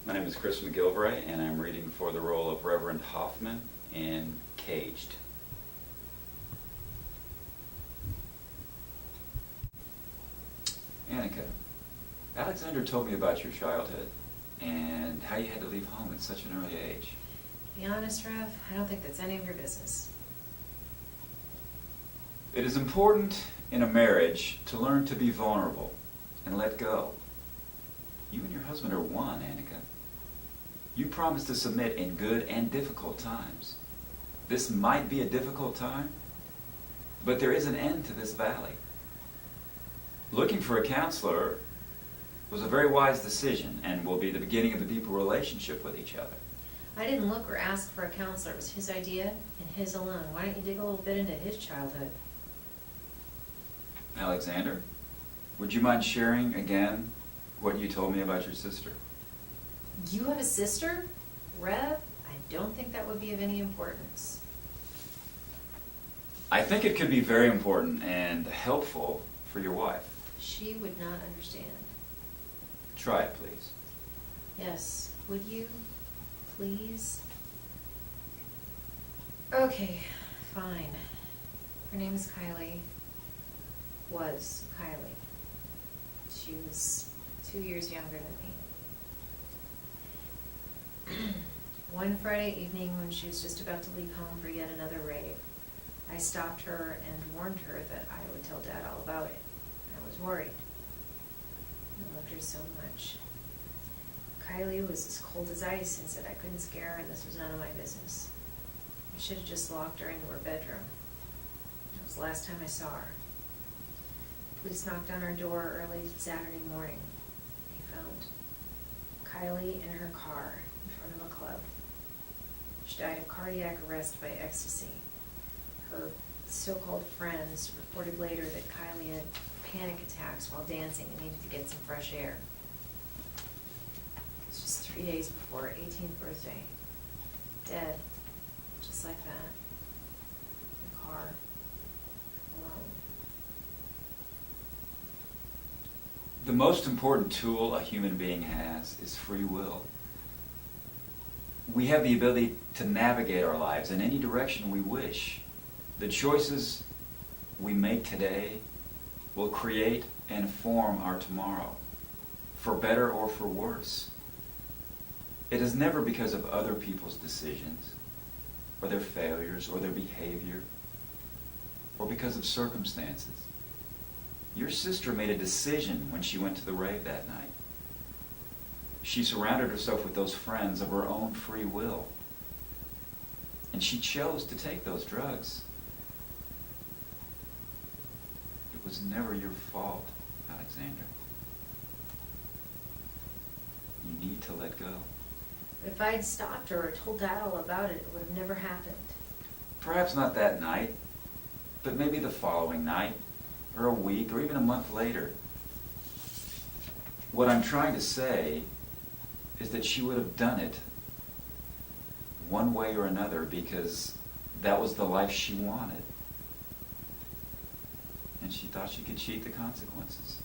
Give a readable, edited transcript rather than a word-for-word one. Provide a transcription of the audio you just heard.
My name is Chris McGilvray, and I'm reading for the role of Rev Hoffman in CAGED. Annika, Alexander told me about your childhood and how you had to leave home at such an early age. To be honest, Rev, I don't think that's any of your business. It is important in a marriage to learn to be vulnerable and let go. You and your husband are one, Annika. You promised to submit in good and difficult times. This might be a difficult time, but there is an end to this valley. Looking for a counselor was a very wise decision and will be the beginning of a deeper relationship with each other. I didn't look or ask for a counselor. It was his idea and his alone. Why don't you dig a little bit into his childhood? Alexander, would you mind sharing again what you told me about your sister? You have a sister? Rev, I don't think that would be of any importance. I think it could be very important and helpful for your wife. She would not understand. Try it, please. Yes, would you? Please? Okay, fine. Her name is Kylie. Was Kylie. She was 2 years younger than me. One Friday evening when she was just about to leave home for yet another rave, I stopped her and warned her that I would tell Dad all about it. I was worried. I loved her so much. Kylie was as cold as ice and said I couldn't scare her and this was none of my business. I should have just locked her into her bedroom. It was the last time I saw her. Police knocked on her door early Saturday morning. They found Kylie in her car in front of a club. She died of cardiac arrest by ecstasy. Her so-called friends reported later that Kylie had panic attacks while dancing and needed to get some fresh air. It's just 3 days before her 18th birthday. Dead, just like that. In the car, alone. The most important tool a human being has is free will. We have the ability to navigate our lives in any direction we wish. The choices we make today will create and form our tomorrow, for better or for worse. It is never because of other people's decisions, or their failures, or their behavior, or because of circumstances. Your sister made a decision when she went to the rave that night. She surrounded herself with those friends of her own free will. And she chose to take those drugs. It was never your fault, Alexander. You need to let go. But if I'd stopped her or told Dad all about it, it would have never happened. Perhaps not that night, but maybe the following night, or a week, or even a month later. What I'm trying to say is that she would have done it one way or another because that was the life she wanted. And she thought she could cheat the consequences.